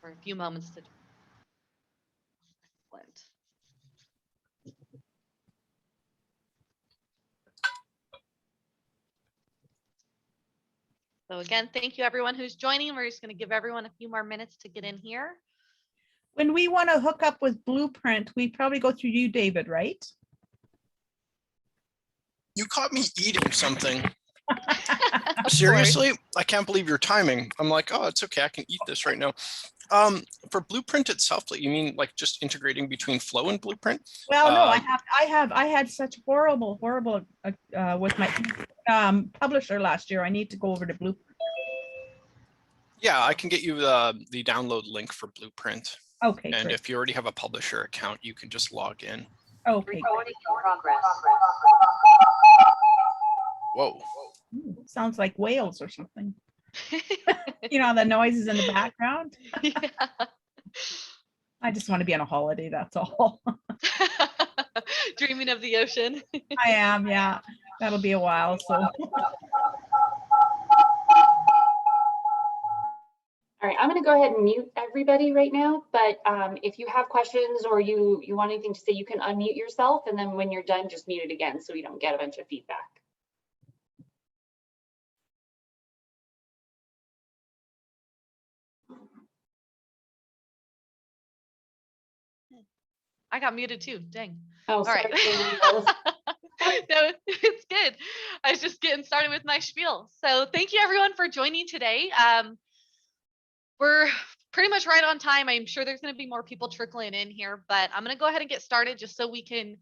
for a few moments to. Excellent. So again, thank you everyone who's joining. We're just going to give everyone a few more minutes to get in here. When we want to hook up with Blueprint, we probably go through you, David, right? You caught me eating something. Seriously? I can't believe your timing. I'm like, oh, it's okay. I can eat this right now. For Blueprint itself, you mean like just integrating between Flow and Blueprint? Well, no, I had such horrible with my publisher last year. I need to go over to Blueprint. Yeah, I can get you the download link for Blueprint. Okay, and great. if you already have a publisher account, you can just log in. Okay. Recording in progress. Whoa. Ooh, sounds like whales or something. You know, the noises in the background. Yeah. I just want to be on a holiday, that's all. Dreaming of the ocean. I am, yeah. That'll be a while, so. All right, I'm going to go ahead and mute everybody right now, but if you have questions or you want anything to say, you can unmute yourself, and then when you're done, just mute it again so we don't get a bunch of feedback. I got muted too. Dang. Oh, All right. No, it's good. I was just getting started with my spiel. So thank you everyone for joining today. We're pretty much right on time. I'm sure there's going to be more people trickling in here, but I'm going to go ahead and get started just so we can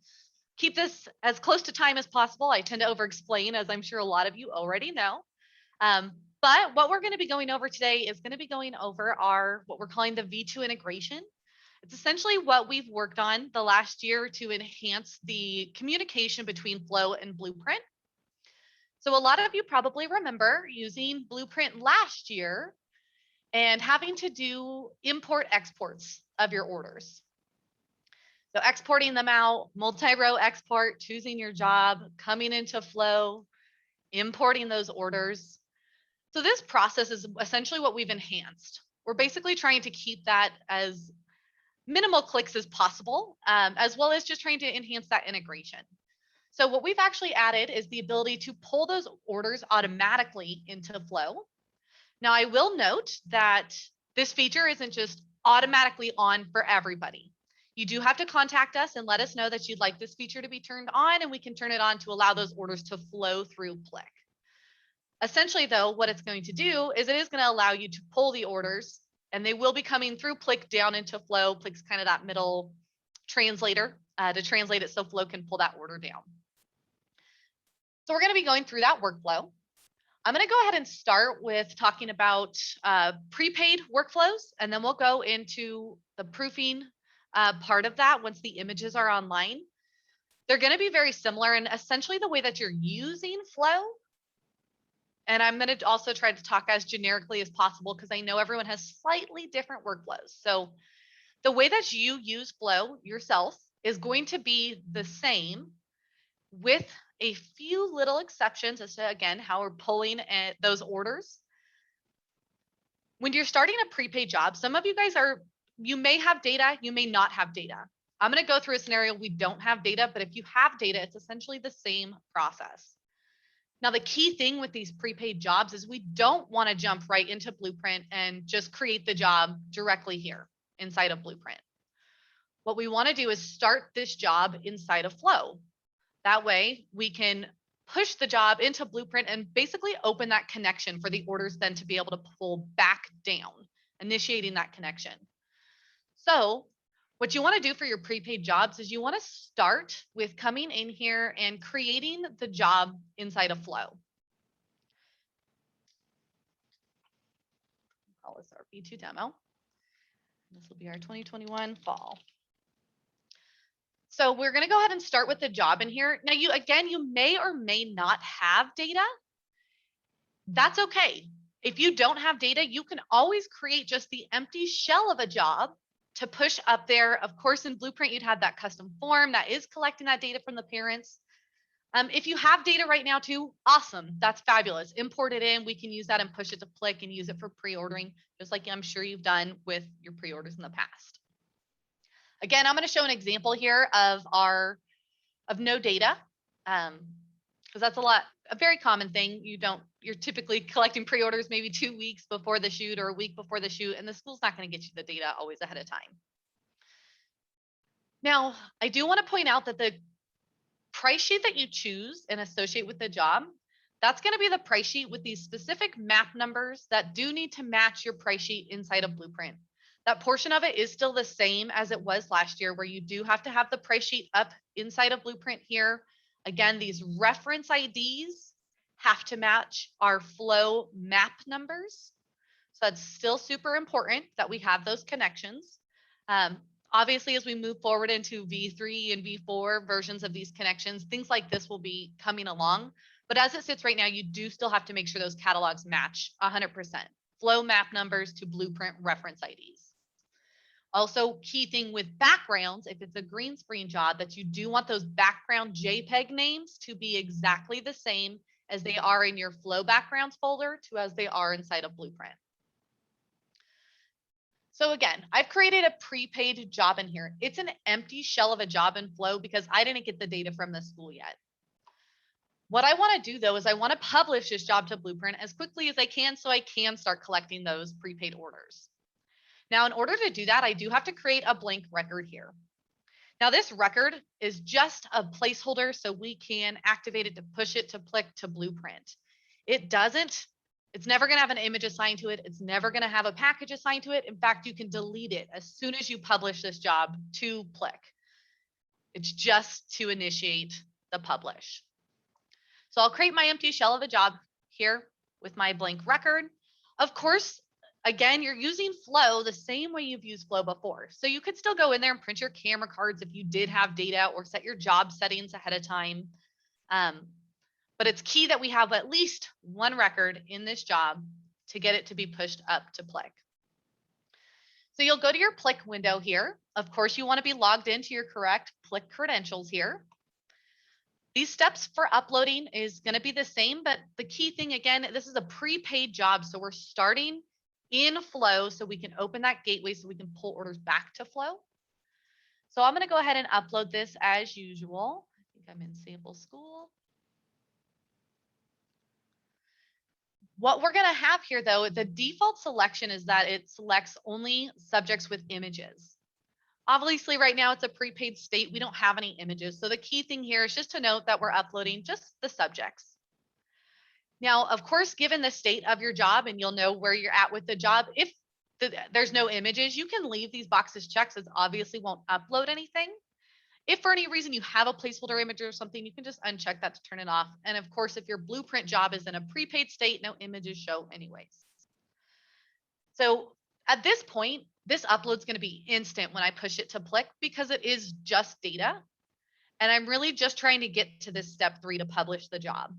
keep this as close to time as possible. I tend to over-explain, as I'm sure a lot of you already know. But what we're going to be going over today is going to be going over what we're calling the V2 integration. It's essentially what we've worked on the last year to enhance the communication between Flow and Blueprint. So a lot of you probably remember using Blueprint last year and having to do import exports of your orders. So exporting them out, multi-row export, choosing your job, coming into Flow, importing those orders. So this process is essentially what we've enhanced. We're basically trying to keep that as minimal clicks as possible, as well as just trying to enhance that integration. So what we've actually added is the ability to pull those orders automatically into Flow. Now, I will note that this feature isn't just automatically on for everybody. You do have to contact us and let us know that you'd like this feature to be turned on, and we can turn it on to allow those orders to flow through Plick. Essentially, though, what it's going to do is it is going to allow you to pull the orders, and they will be coming through Plick down into Flow. Plick's kind of that middle translator to translate it so Flow can pull that order down. So we're going to be going through that workflow. I'm going to go ahead and start with talking about prepaid workflows, and then we'll go into the proofing part of that once the images are online. They're going to be very similar, and essentially the way that you're using Flow. And I'm going to also try to talk as generically as possible because I know everyone has slightly different workflows. So the way that you use Flow yourself is going to be the same with a few little exceptions as to, again, how we're pulling those orders. When you're starting a prepaid job, some of you guys you may have data, you may not have data. I'm going to go through a scenario we don't have data, but if you have data, it's essentially the same process. Now, the key thing with these prepaid jobs is we don't want to jump right into Blueprint and just create the job directly here inside of Blueprint. What we want to do is start this job inside of Flow. That way we can push the job into Blueprint and basically open that connection for the orders then to be able to pull back down, initiating that connection. So what you want to do for your prepaid jobs is you want to start with coming in here and creating the job inside of Flow. Call this our V2 demo. This will be our 2021 fall. So we're going to go ahead and start with the job in here. Now, you may or may not have data. That's okay. If you don't have data, you can always create just the empty shell of a job to push up there. Of course, in Blueprint, you'd have that custom form that is collecting that data from the parents. If you have data right now too, awesome. That's fabulous. Import it in. We can use that and push it to Plick and use it for pre-ordering, just like I'm sure you've done with your pre-orders in the past. Again, I'm going to show an example here of no data, because that's a very common thing. You're typically collecting pre-orders maybe 2 weeks before the shoot or a week before the shoot, and the school's not going to get you the data always ahead of time. Now, I do want to point out that the price sheet that you choose and associate with the job, that's going to be the price sheet with these specific map numbers that do need to match your price sheet inside of Blueprint. That portion of it is still the same as it was last year, where you do have to have the price sheet up inside of Blueprint here. Again, these reference IDs have to match our flow map numbers. So that's still super important that we have those connections. Obviously, as we move forward into V3 and V4 versions of these connections, things like this will be coming along. But as it sits right now, you do still have to make sure those catalogs match 100%. Flow map numbers to Blueprint reference IDs. Also, key thing with backgrounds, if it's a green screen job, that you do want those background JPEG names to be exactly the same as they are in your Flow backgrounds folder to as they are inside of Blueprint. So again, I've created a prepaid job in here. It's an empty shell of a job in Flow because I didn't get the data from the school yet. What I want to do though is I want to publish this job to Blueprint as quickly as I can so I can start collecting those prepaid orders. Now, in order to do that, I do have to create a blank record here. Now, this record is just a placeholder so we can activate it to push it to Plick to Blueprint. It's never going to have an image assigned to it. It's never going to have a package assigned to it. In fact, you can delete it as soon as you publish this job to Plick. It's just to initiate the publish. So I'll create my empty shell of a job here with my blank record. Of course, again, you're using Flow the same way you've used Flow before. So you could still go in there and print your camera cards if you did have data, or set your job settings ahead of time. But it's key that we have at least one record in this job to get it to be pushed up to Plick. So you'll go to your Plick window here. Of course, you want to be logged into your correct Plick credentials here. These steps for uploading is going to be the same, but the key thing, again, this is a prepaid job. So we're starting in Flow so we can open that gateway so we can pull orders back to Flow. So I'm going to go ahead and upload this as usual. I think I'm in sample school. What we're going to have here, though, the default selection is that it selects only subjects with images. Obviously, right now it's a prepaid state. We don't have any images. So the key thing here is just to note that we're uploading just the subjects. Now, of course, given the state of your job, and you'll know where you're at with the job, if there's no images, you can leave these boxes checked, as obviously won't upload anything. If for any reason you have a placeholder image or something, you can just uncheck that to turn it off. And of course, if your Blueprint job is in a prepaid state, no images show anyways. So at this point, this upload is going to be instant when I push it to Plick because it is just data. And I'm really just trying to get to this step 3 to publish the job.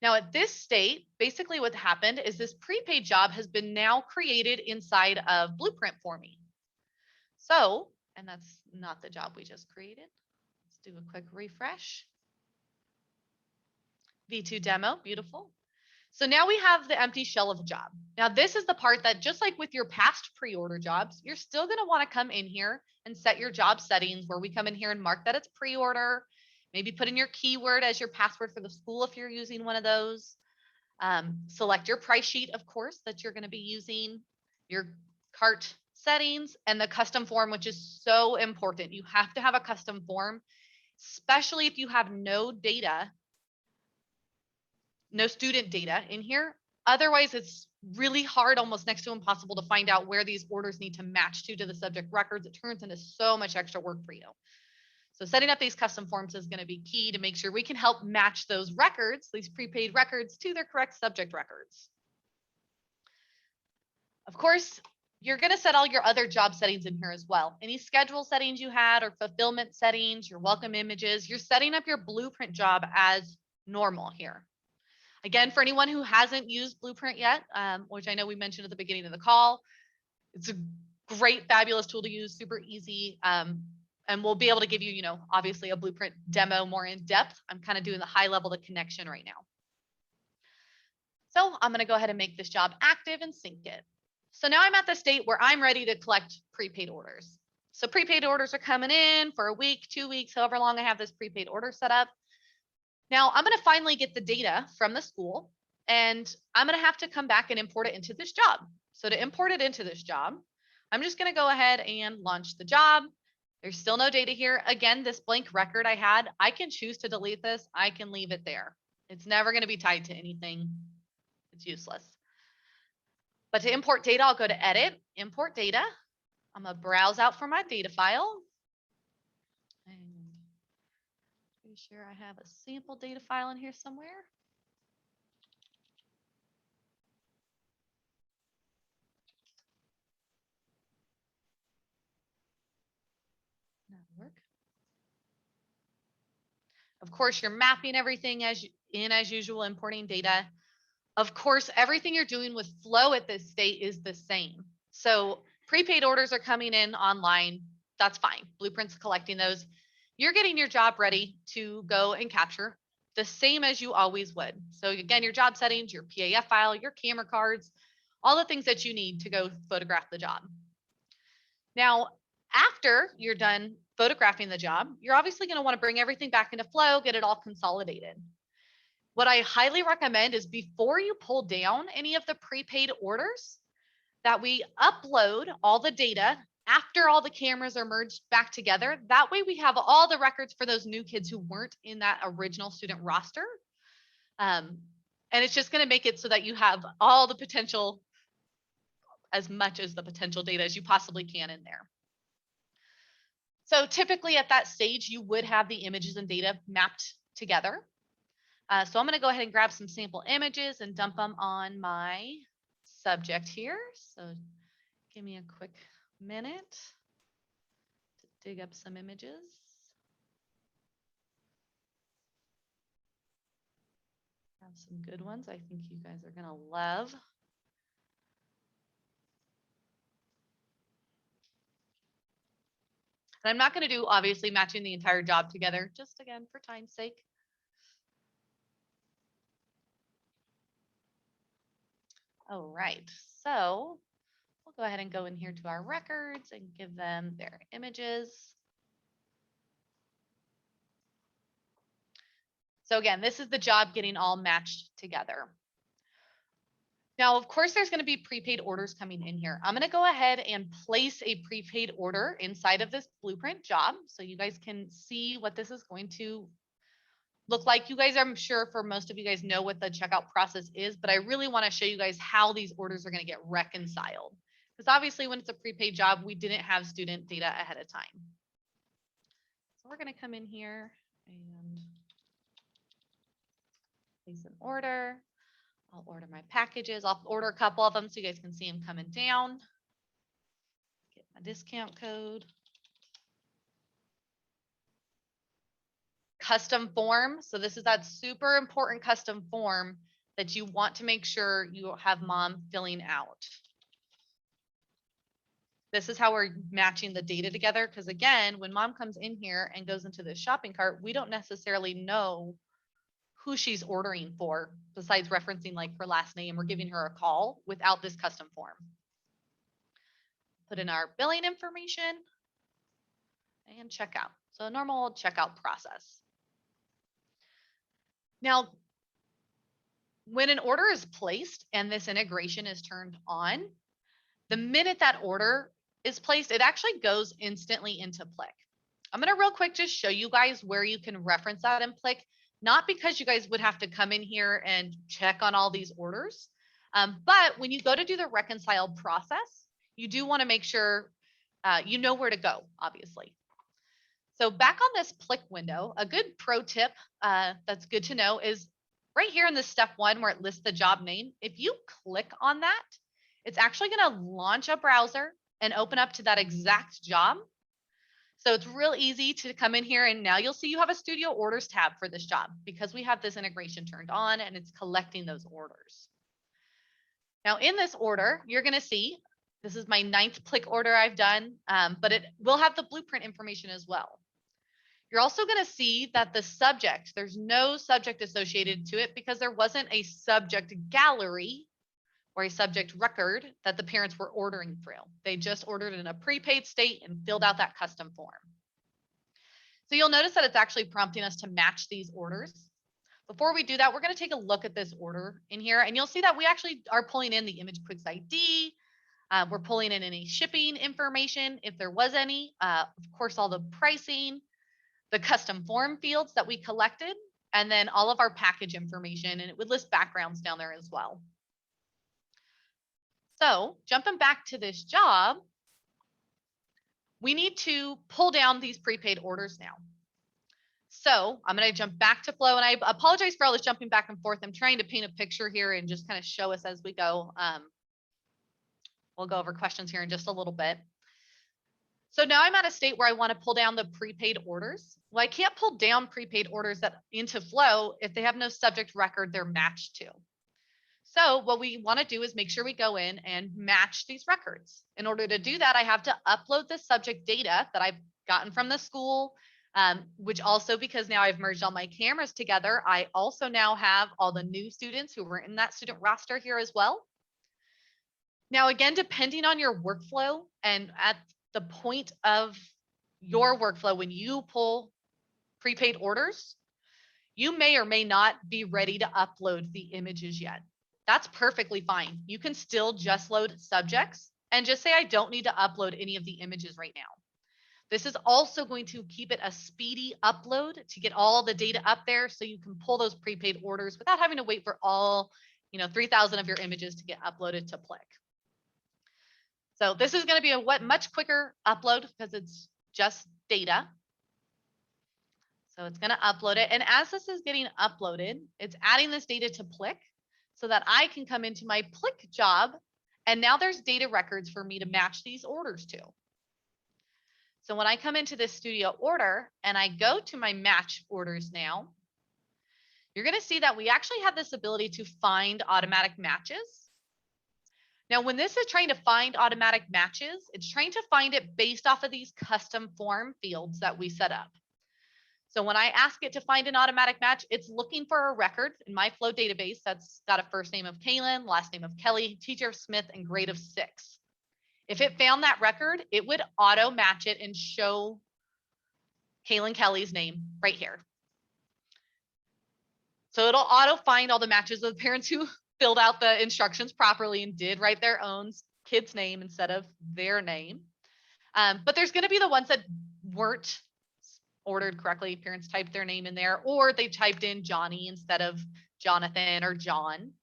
Now at this state, basically what happened is this prepaid job has been now created inside of Blueprint for me. So, and that's not the job we just created. Let's do a quick refresh. V2 demo, beautiful. So now we have the empty shell of a job. Now this is the part that, just like with your past pre-order jobs, you're still going to want to come in here and set your job settings, where we come in here and mark that it's pre-order. Maybe put in your keyword as your password for the school if you're using one of those. Select your price sheet, of course, that you're going to be using, your cart settings, and the custom form, which is so important. You have to have a custom form, especially if you have no data, no student data in here. Otherwise, it's really hard, almost next to impossible, to find out where these orders need to match to the subject records. It turns into so much extra work for you. So setting up these custom forms is going to be key to make sure we can help match those records, these prepaid records, to their correct subject records. Of course, you're going to set all your other job settings in here as well. Any schedule settings you had, or fulfillment settings, your welcome images, you're setting up your Blueprint job as normal here. Again, for anyone who hasn't used Blueprint yet, which I know we mentioned at the beginning of the call, it's a great, fabulous tool to use, super easy. and we'll be able to give you, obviously a blueprint demo more in depth. I'm kind of doing the high level of connection right now. So I'm going to go ahead and make this job active and sync it. So now I'm at the state where I'm ready to collect prepaid orders. So prepaid orders are coming in for a week, 2 weeks, however long I have this prepaid order set up. Now I'm going to finally get the data from the school, and I'm going to have to come back and import it into this job. So to import it into this job, I'm just going to go ahead and launch the job. There's still no data here. Again, this blank record I had, I can choose to delete this. I can leave it there. It's never going to be tied to anything. It's useless. But to import data, I'll go to Edit, Import Data. I'm going to browse out for my data file. And pretty sure I have a sample data file in here somewhere. That'll work. Of course, you're mapping everything as usual, importing data. Of course, everything you're doing with Flow at this state is the same. So prepaid orders are coming in online. That's fine. Blueprint's collecting those. You're getting your job ready to go and capture the same as you always would. So again, your job settings, your PAF file, your camera cards, all the things that you need to go photograph the job. Now, after you're done photographing the job, you're obviously going to want to bring everything back into Flow, get it all consolidated. What I highly recommend is before you pull down any of the prepaid orders, that we upload all the data after all the cameras are merged back together. That way we have all the records for those new kids who weren't in that original student roster. And it's just going to make it so that you have all the potential, as much as the potential data as you possibly can in there. So typically at that stage, you would have the images and data mapped together. So I'm going to go ahead and grab some sample images and dump them on my subject here. So give me a quick minute to dig up some images. Have some good ones I think you guys are going to love. And I'm not going to do, obviously, matching the entire job together, just again, for time's sake. All right, so we'll go ahead and go in here to our records and give them their images. So again, this is the job getting all matched together. Now, of course, there's going to be prepaid orders coming in here. I'm going to go ahead and place a prepaid order inside of this blueprint job so you guys can see what this is going to look like. You guys, I'm sure for most of you guys know what the checkout process is, but I really want to show you guys how these orders are going to get reconciled. Because obviously when it's a prepaid job, we didn't have student data ahead of time. So we're going to come in here and place an order. I'll order my packages. I'll order a couple of them so you guys can see them coming down. Get my discount code. Custom form. So this is that super important custom form that you want to make sure you have mom filling out. This is how we're matching the data together. Because again, when mom comes in here and goes into the shopping cart, we don't necessarily know who she's ordering for, besides referencing like her last name or giving her a call without this custom form. Put in our billing information and checkout. So a normal checkout process. Now, when an order is placed and this integration is turned on, the minute that order is placed, it actually goes instantly into Plick. I'm going to real quick just show you guys where you can reference that in Plick, not because you guys would have to come in here and check on all these orders, but when you go to do the reconcile process, you do want to make sure you know where to go, obviously. So back on this Plick window, a good pro tip that's good to know is right here in this step 1 where it lists the job name. If you click on that, it's actually going to launch a browser and open up to that exact job. So it's real easy to come in here and now you'll see you have a studio orders tab for this job because we have this integration turned on and it's collecting those orders. Now in this order, you're going to see This is my 9th Plick order I've done, but it will have the blueprint information as well. You're also going to see that the subject, there's no subject associated to it because there wasn't a subject gallery or a subject record that the parents were ordering through. They just ordered in a prepaid state and filled out that custom form. So you'll notice that it's actually prompting us to match these orders. Before we do that, we're going to take a look at this order in here, and you'll see that we actually are pulling in the image quicks ID. We're pulling in any shipping information, if there was any, of course, all the pricing, the custom form fields that we collected, and then all of our package information, and it would list backgrounds down there as well. So jumping back to this job, we need to pull down these prepaid orders now. So I'm going to jump back to Flow, and I apologize for all this jumping back and forth. I'm trying to paint a picture here and just kind of show us as we go. We'll go over questions here in just a little bit. So now I'm at a state where I want to pull down the prepaid orders. Well, I can't pull down prepaid orders that into Flow if they have no subject record they're matched to. So what we want to do is make sure we go in and match these records. In order to do that, I have to upload the subject data that I've gotten from the school, which also, because now I've merged all my cameras together, I also now have all the new students who were in that student roster here as well. Now, again, depending on your workflow and at the point of your workflow, when you pull prepaid orders, you may or may not be ready to upload the images yet. That's perfectly fine. You can still just load subjects and just say, I don't need to upload any of the images right now. This is also going to keep it a speedy upload to get all the data up there so you can pull those prepaid orders without having to wait for all, 3,000 of your images to get uploaded to Plick. So this is going to be a much quicker upload because it's just data. So it's going to upload it. And as this is getting uploaded, it's adding this data to Plick so that I can come into my Plick job. And now there's data records for me to match these orders to. So when I come into this studio order and I go to my match orders now, you're going to see that we actually have this ability to find automatic matches. Now, when this is trying to find automatic matches, it's trying to find it based off of these custom form fields that we set up. So when I ask it to find an automatic match, it's looking for a record in my Flow database that's got a first name of Kaylin, last name of Kelly, teacher of Smith, and grade of 6. If it found that record, it would auto match it and show Kaylin Kelly's name right here. So it'll auto find all the matches of the parents who filled out the instructions properly and did write their own kid's name instead of their name. But there's going to be the ones that weren't ordered correctly. Parents typed their name in there, or they typed in Johnny instead of Jonathan or John.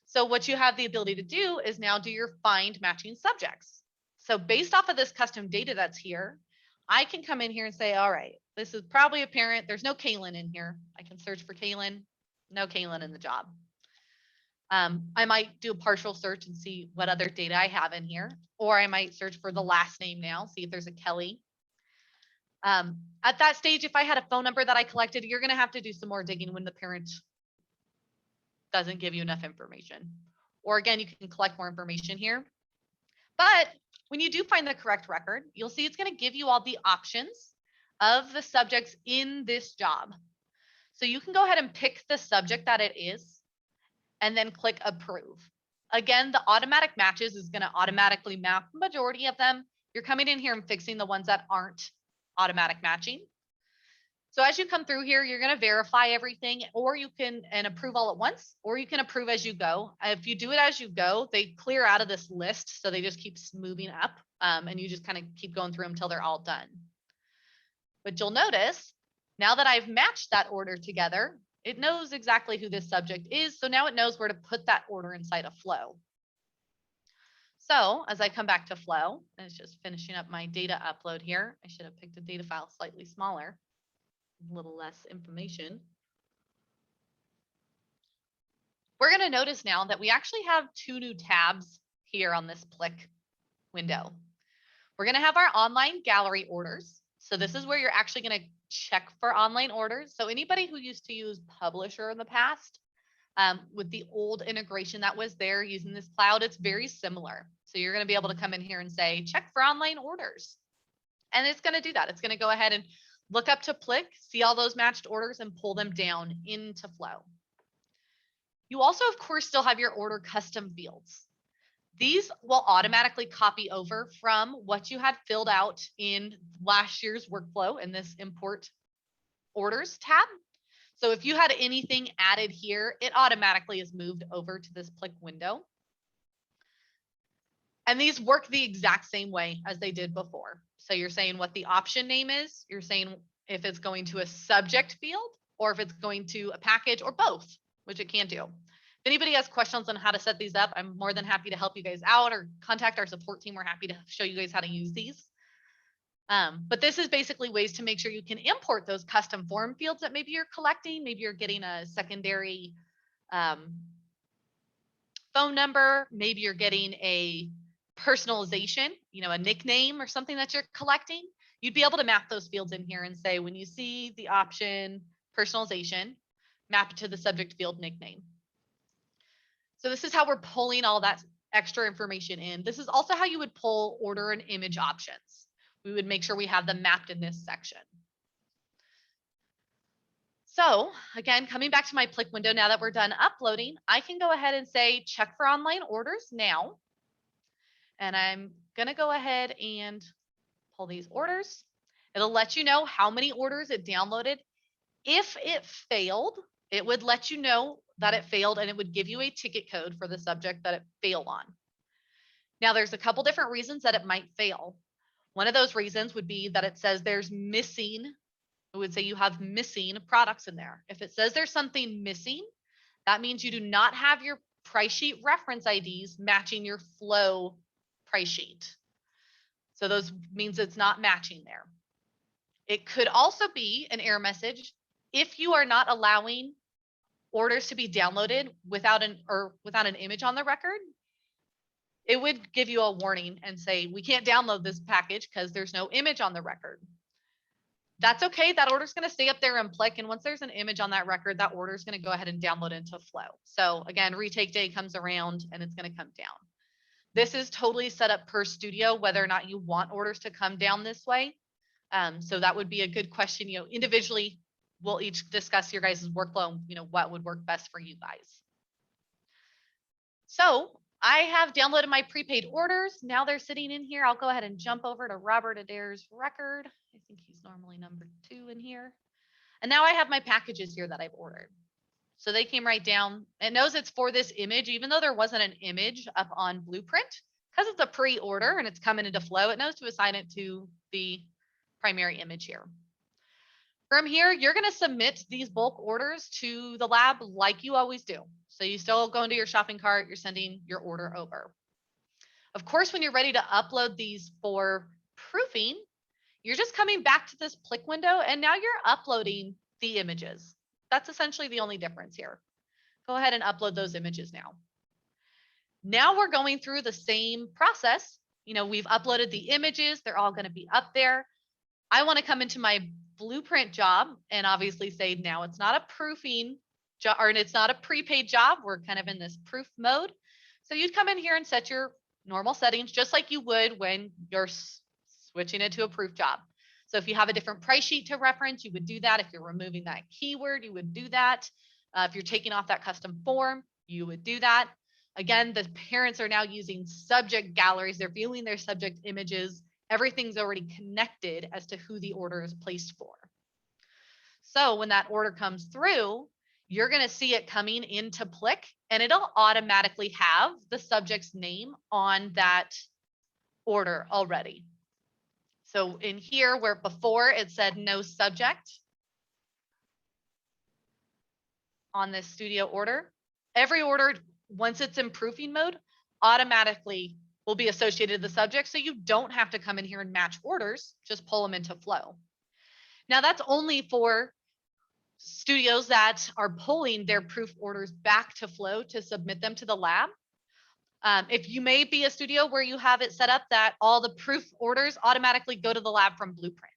So what you have the ability to do is now do your find matching subjects. So based off of this custom data that's here, I can come in here and say, all right, this is probably a parent. There's no Kaylin in here. I can search for Kaylin. No Kaylin in the job. I might do a partial search and see what other data I have in here, or I might search for the last name now, see if there's a Kelly. At that stage, if I had a phone number that I collected, you're going to have to do some more digging when the parent doesn't give you enough information. Or again, you can collect more information here. But when you do find the correct record, you'll see it's going to give you all the options of the subjects in this job. So you can go ahead and pick the subject that it is and then click approve. Again, the automatic matches is going to automatically map the majority of them. You're coming in here and fixing the ones that aren't automatic matching. So as you come through here, you're going to verify everything, or you can approve all at once, or you can approve as you go. If you do it as you go, they clear out of this list. So they just keep moving up and you just kind of keep going through them until they're all done. But you'll notice now that I've matched that order together, it knows exactly who this subject is. So now it knows where to put that order inside of Flow. So as I come back to Flow, and it's just finishing up my data upload here. I should have picked a data file slightly smaller, a little less information. We're going to notice now that we actually have 2 new tabs here on this Plick window. We're going to have our online gallery orders. So this is where you're actually going to check for online orders. So anybody who used to use Publisher in the past, with the old integration that was there using this cloud, it's very similar. So you're going to be able to come in here and say, check for online orders. And it's going to do that. It's going to go ahead and look up to Plick, see all those matched orders and pull them down into Flow. You also, of course, still have your order custom fields. These will automatically copy over from what you had filled out in last year's workflow in this import orders tab. So if you had anything added here, it automatically is moved over to this Plick window. And these work the exact same way as they did before. So you're saying what the option name is, you're saying if it's going to a subject field or if it's going to a package or both, which it can do. If anybody has questions on how to set these up, I'm more than happy to help you guys out or contact our support team. We're happy to show you guys how to use these. But this is basically ways to make sure you can import those custom form fields that maybe you're collecting. Maybe you're getting a secondary phone number. Maybe you're getting a personalization, a nickname or something that you're collecting. You'd be able to map those fields in here and say, when you see the option personalization, map it to the subject field nickname. So this is how we're pulling all that extra information in. This is also how you would pull order and image options. We would make sure we have them mapped in this section. So again, coming back to my Plick window, now that we're done uploading, I can go ahead and say, check for online orders now. And I'm going to go ahead and pull these orders. It'll let you know how many orders it downloaded. If it failed, it would let you know that it failed and it would give you a ticket code for the subject that it failed on. Now there's a couple different reasons that it might fail. One of those reasons would be that it says there's missing, it would say you have missing products in there. If it says there's something missing, that means you do not have your price sheet reference IDs matching your flow price sheet. So those means it's not matching there. It could also be an error message if you are not allowing orders to be downloaded without an image on the record. It would give you a warning and say, we can't download this package because there's no image on the record. That's okay. That order is going to stay up there in Plick. And once there's an image on that record, that order is going to go ahead and download into Flow. So again, retake day comes around and it's going to come down. This is totally set up per studio, whether or not you want orders to come down this way. So that would be a good question. Individually, we'll each discuss your guys' workflow, what would work best for you guys. So I have downloaded my prepaid orders. Now they're sitting in here. I'll go ahead and jump over to Robert Adair's record. I think he's normally number 2 in here. And now I have my packages here that I've ordered. So they came right down. It knows it's for this image, even though there wasn't an image up on Blueprint, because it's a pre-order and it's coming into Flow. It knows to assign it to the primary image here. From here, you're going to submit these bulk orders to the lab like you always do. So you still go into your shopping cart, you're sending your order over. Of course, when you're ready to upload these for proofing, you're just coming back to this Plick window and now you're uploading the images. That's essentially the only difference here. Go ahead and upload those images now. Now we're going through the same process. We've uploaded the images. They're all going to be up there. I want to come into my Blueprint job and obviously say, now it's not a proofing job or it's not a prepaid job. We're kind of in this proof mode. So you'd come in here and set your normal settings just like you would when you're switching it to a proof job. So if you have a different price sheet to reference, you would do that. If you're removing that keyword, you would do that. If you're taking off that custom form, you would do that. Again, the parents are now using subject galleries. They're viewing their subject images. Everything's already connected as to who the order is placed for. So when that order comes through, you're going to see it coming into Plick and it'll automatically have the subject's name on that order already. So in here where before it said no subject on this studio order, every order, once it's in proofing mode, automatically will be associated with the subject. So you don't have to come in here and match orders, just pull them into Flow. Now that's only for studios that are pulling their proof orders back to Flow to submit them to the lab. If you may be a studio where you have it set up that all the proof orders automatically go to the lab from Blueprint,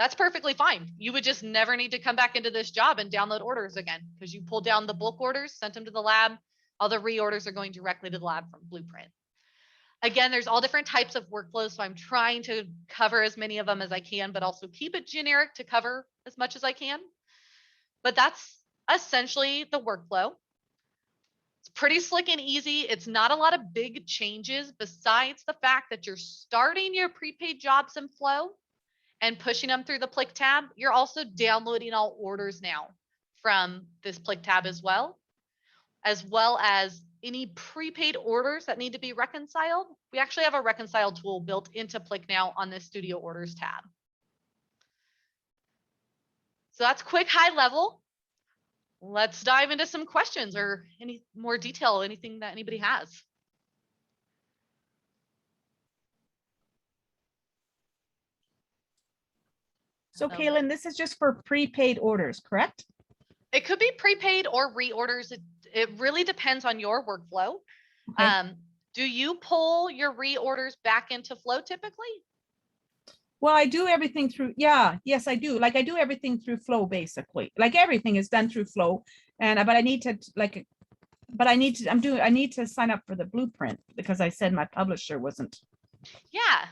that's perfectly fine. You would just never need to come back into this job and download orders again because you pulled down the bulk orders, sent them to the lab. All the reorders are going directly to the lab from Blueprint. Again, there's all different types of workflows, so I'm trying to cover as many of them as I can, but also keep it generic to cover as much as I can. But that's essentially the workflow. It's pretty slick and easy. It's not a lot of big changes besides the fact that you're starting your prepaid jobs in Flow and pushing them through the Plick tab. You're also downloading all orders now from this Plick tab as well as any prepaid orders that need to be reconciled. We actually have a reconcile tool built into Plick now on this Studio Orders tab. So that's quick, high level. Let's dive into some questions or any more detail, anything that anybody has. So Kaylin, this is just for prepaid orders, correct? It could be prepaid or reorders. It really depends on your workflow. Okay. Do you pull your reorders back into Flow typically? Well, I do everything through, yes, I do. Like I do everything through Flow, basically. Like everything is done through Flow. And, but I need to I need to sign up for the blueprint because I said my publisher wasn't Yeah.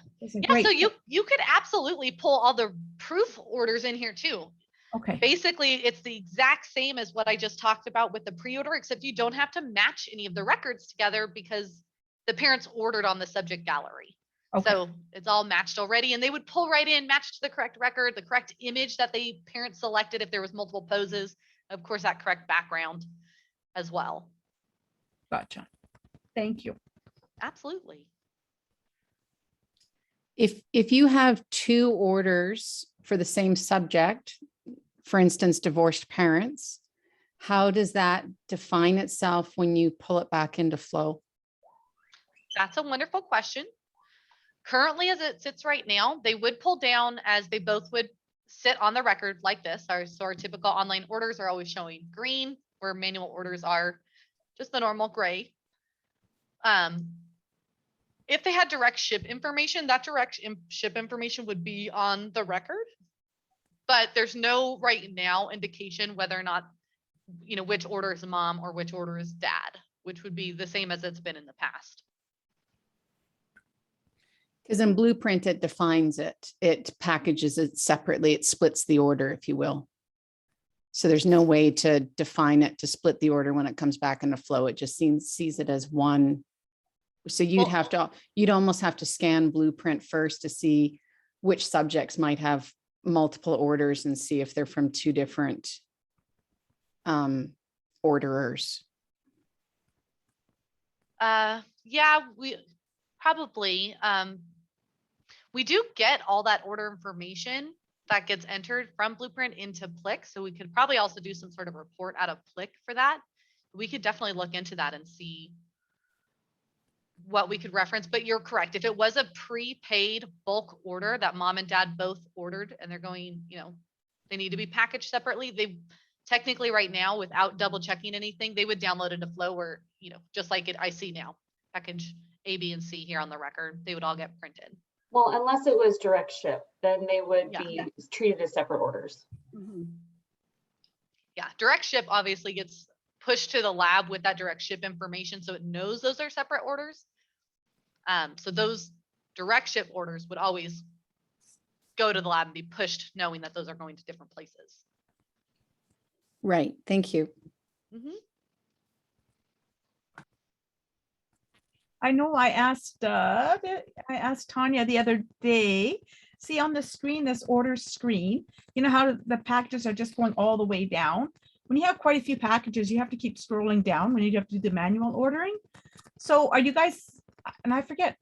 great. So you could absolutely pull all the proof orders in here too. Okay. Basically, it's the exact same as what I just talked about with the pre-order, except you don't have to match any of the records together because the parents ordered on the subject gallery. Okay. So it's all matched already, and they would pull right in, match to the correct record, the correct image that the parents selected if there was multiple poses, of course, that correct background as well. Gotcha. Thank you. Absolutely. If you have two orders for the same subject, for instance, divorced parents, how does that define itself when you pull it back into Flow? That's a wonderful question. Currently, as it sits right now, they would pull down as they both would sit on the record like this. So our typical online orders are always showing green, where manual orders are just the normal gray. If they had direct ship information, that direct ship information would be on the record. But there's no right now indication whether or not, which order is mom or which order is dad, which would be the same as it's been in the past. Because in Blueprint, it defines it. It packages it separately. It splits the order, if you will. So there's no way to define it to split the order when it comes back into Flow. It just sees it as one. So you'd almost have to scan Blueprint first to see which subjects might have multiple orders and see if they're from two different orderers. Yeah, we probably, we do get all that order information that gets entered from Blueprint into Plick. So we could probably also do some sort of report out of Plick for that. We could definitely look into that and see what we could reference, but you're correct. If it was a prepaid bulk order that mom and dad both ordered and they're going, they need to be packaged separately, they technically right now, without double checking anything, they would download into Flow where, just like I see now, package A, B, and C here on the record, they would all get printed. Well, unless it was direct ship, then they would Yeah. be treated as separate orders. Yeah, direct ship obviously gets pushed to the lab with that direct ship information, so it knows those are separate orders. So those direct ship orders would always go to the lab and be pushed knowing that those are going to different places. Right. Thank you. Mm-hmm. I know I asked Tanya the other day, see on the screen, this order screen, how the packages are just going all the way down. When you have quite a few packages, you have to keep scrolling down when you have to do the manual ordering. So are you guys, and I forget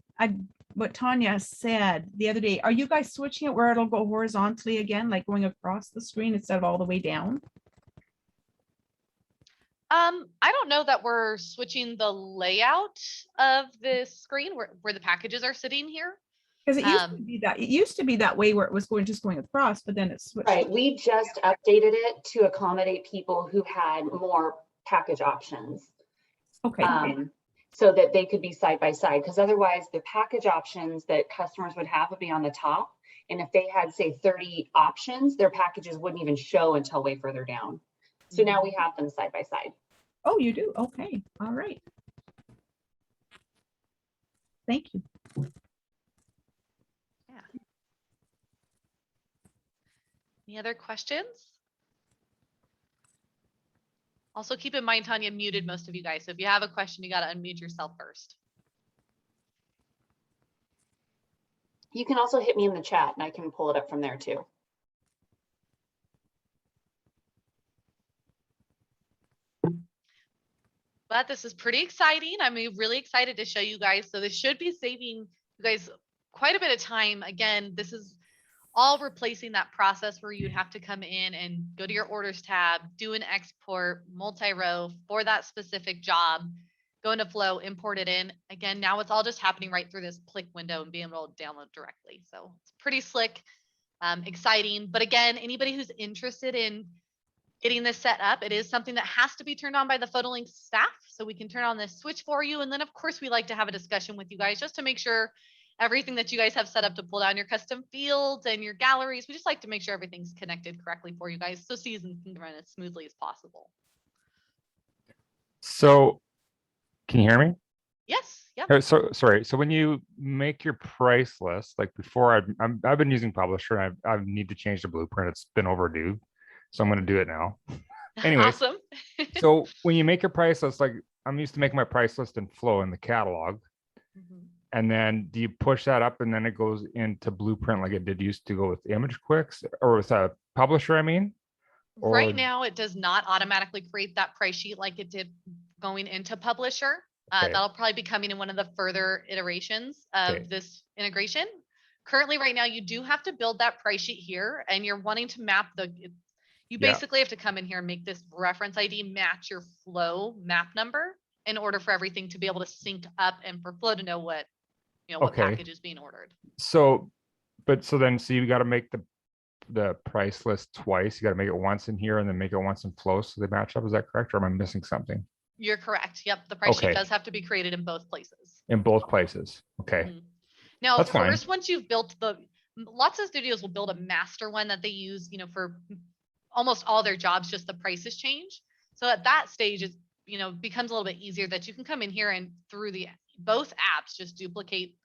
what Tanya said the other day, are you guys switching it where it'll go horizontally again, like going across the screen instead of all the way down? I don't know that we're switching the layout of the screen where the packages are sitting here. Because it used to be that way where it was just going across, but then it switched. Right, we just updated it to accommodate people who had more package options. Okay. So that they could be side by side, because otherwise the package options that customers would have would be on the top. And if they had, say, 30 options, their packages wouldn't even show until way further down. So now we have them side by side. Oh, you do? Okay. All right. Thank you. Any other questions? Also keep in mind, Tanya muted most of you guys. So if you have a question, you got to unmute yourself first. You can also hit me in the chat and I can pull it up from there too. But this is pretty exciting. I'm really excited to show you guys. So this should be saving you guys quite a bit of time. Again, this is all replacing that process where you'd have to come in and go to your orders tab, do an export, multi-row for that specific job, go into Flow, import it in. Again, now it's all just happening right through this click window and being able to download directly. So it's pretty slick, exciting. But again, anybody who's interested in getting this set up, it is something that has to be turned on by the PhotoLynx staff. So we can turn on this switch for you. And then of course we like to have a discussion with you guys just to make sure everything that you guys have set up to pull down your custom fields and your galleries. We just like to make sure everything's connected correctly for you guys so season can run as smoothly as possible. So can you hear me? Yes. Yep. Oh, so sorry. So when you make your price list, like before, I've been using Publisher. And I need to change the blueprint. It's been overdue, so I'm going to do it now. Anyways, Awesome. so when you make your price list, like I'm used to making my price list in Flow in the catalog, and then do you push that up and then it goes into Blueprint like it did used to go with Image Quicks or with a Publisher? I mean, Right or- now, it does not automatically create that price sheet like it did going into Publisher. Okay. That'll probably be coming in one of the further iterations of Okay. this integration. Currently, right now, you do have to build that price sheet here and you're wanting to map you Yeah. basically have to come in here and make this reference ID match your Flow map number in order for everything to be able to sync up and for Flow to know what, what Okay. package is being ordered. So, so you got to make the price list twice. You got to make it once in here and then make it once in Flow so they match up. Is that correct? Or am I missing something? You're correct. Yep. The price sheet Okay. does have to be created in both places. In both places. Okay. Mhm. Now, That's fine. first, once you've built lots of studios will build a master one that they use, for almost all their jobs, just the prices change. So at that stage, it, becomes a little bit easier that you can come in here and through both apps, just duplicate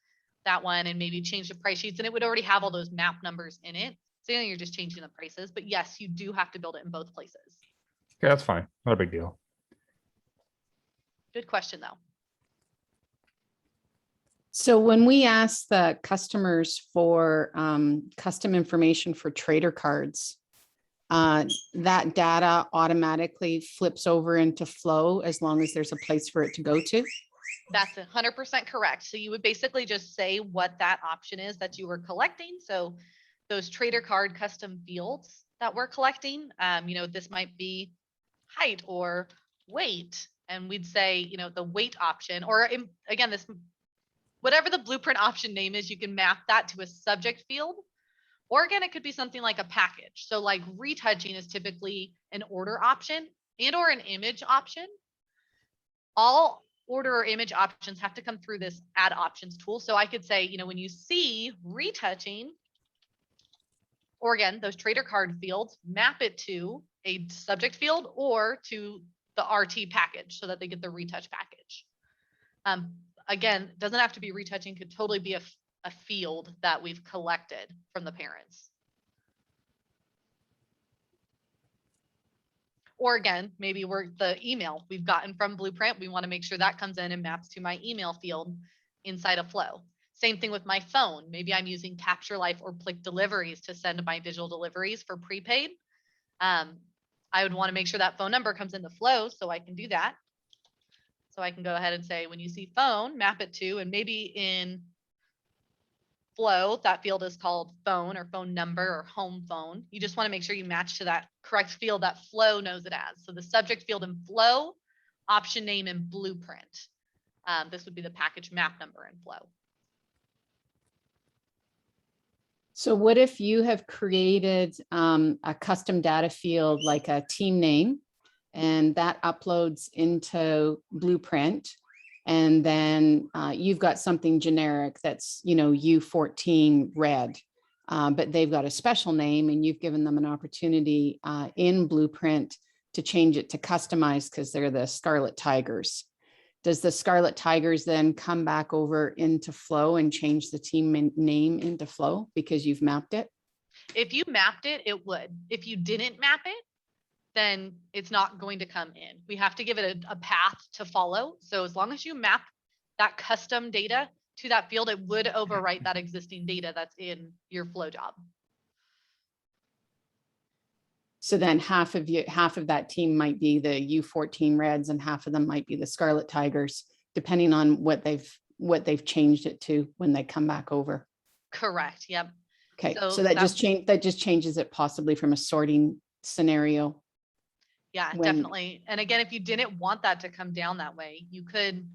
that one and maybe change the price sheets. And it would already have all those map numbers in it. So you're just changing the prices, but yes, you do have to build it in both places. Okay, that's fine. Not a big deal. Good question though. So when we ask the customers for custom information for trader cards, that data automatically flips over into Flow as long as there's a place for it to go to? That's 100% correct. So you would basically just say what that option is that you were collecting. So those trader card custom fields that we're collecting, this might be height or weight. And we'd say, the weight option, or again, whatever the blueprint option name is, you can map that to a subject field. Or again, it could be something like a package. So like retouching is typically an order option and or an image option. All order or image options have to come through this add options tool. So I could say, when you see retouching, or again, those trader card fields, map it to a subject field or to the RT package so that they get the retouch package. Again, doesn't have to be retouching, could totally be a field that we've collected from the parents. Or again, maybe the email we've gotten from Blueprint. We want to make sure that comes in and maps to my email field inside of Flow. Same thing with my phone. Maybe I'm using Capture Life or Plick Deliveries to send my digital deliveries for prepaid. I would want to make sure that phone number comes into Flow so I can do that. So I can go ahead and say, when you see phone, map it to, and maybe in Flow, that field is called phone or phone number or home phone. You just want to make sure you match to that correct field that Flow knows it as. So the subject field in Flow, option name in Blueprint. This would be the package map number in Flow. So what if you have created a custom data field like a team name, and that uploads into Blueprint, and then you've got something generic that's, U14 red, but they've got a special name and you've given them an opportunity in Blueprint to change it to customize because they're the Scarlet Tigers. Does the Scarlet Tigers then come back over into Flow and change the team name into Flow because you've mapped it? If you mapped it, it would. If you didn't map it, then it's not going to come in. We have to give it a path to follow. So as long as you map that custom data to that field, it would overwrite that existing data that's in your flow job. So then half of that team might be the U14 Reds and half of them might be the Scarlet Tigers, depending on what they've changed it to when they come back over. Correct. Yep. Okay, So so that just changes it possibly from a sorting scenario. Yeah, when- definitely. And again, if you didn't want that to come down that way, you could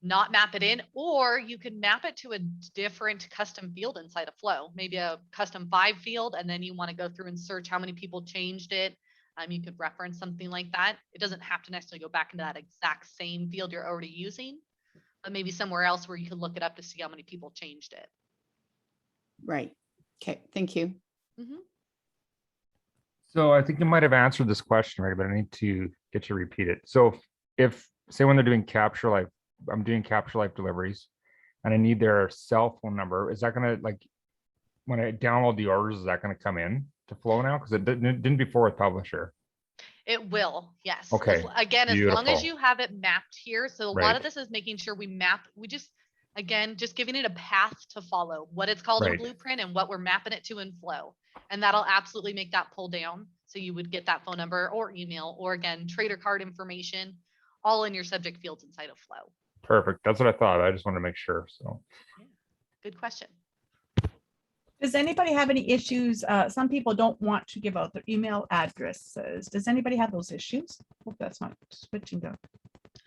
not map it in, or you could map it to a different custom field inside of Flow, maybe a custom 5 field, and then you want to go through and search how many people changed it. You could reference something like that. It doesn't have to necessarily go back into that exact same field you're already using, but maybe somewhere else where you can look it up to see how many people changed it. Right. Okay, thank you. Mhm. So I think you might have answered this question, right? But I need to get you to repeat it. So if say when they're doing Capture Life, I'm doing Capture Life deliveries and I need their cell phone number, is that gonna, like, when I download the orders, is that gonna come in to Flow now? Because it didn't before with Publisher. It will, yes. Okay, Again, as long as beautiful. you have it mapped here. So a lot Right. of this is making sure we just, again, just giving it a path to follow, what it's called in Right. Blueprint and what we're mapping it to in Flow. And that'll absolutely make that pull down. So you would get that phone number or email, or again, trader card information, all in your subject fields inside of Flow. Perfect. That's what I thought. I just wanted to make sure. So Good question. Does anybody have any issues? Some people don't want to give out their email addresses. Does anybody have those issues? Hope that's not switching to.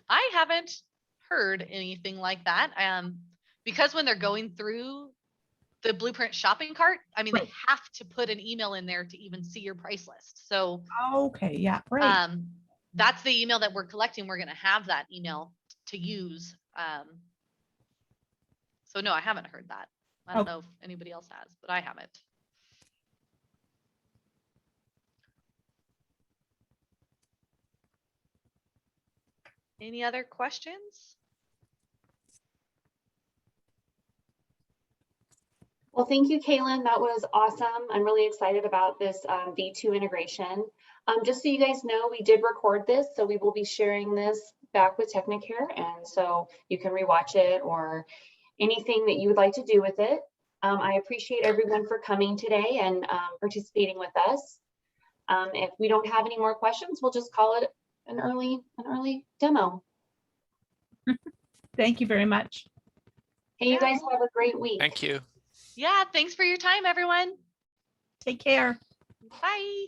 I haven't heard anything like that. Because when they're going through the Blueprint shopping cart, I mean, Right. they have to put an email in there to even see your price list. So Okay, yeah, right. that's the email that we're collecting. We're going to have that email to use. So no, I haven't heard that. I don't know if anybody else has, but I haven't. Any other questions? Well, thank you, Kaylin. That was awesome. I'm really excited about this V2 integration. Just so you guys know, we did record this, so we will be sharing this back with Technicare, and so you can rewatch it or anything that you would like to do with it. I appreciate everyone for coming today and participating with us. If we don't have any more questions, we'll just call it an early demo. Thank you very much. Hey, you guys have a great week. Thank you. Yeah, thanks for your time, everyone. Take care. Bye.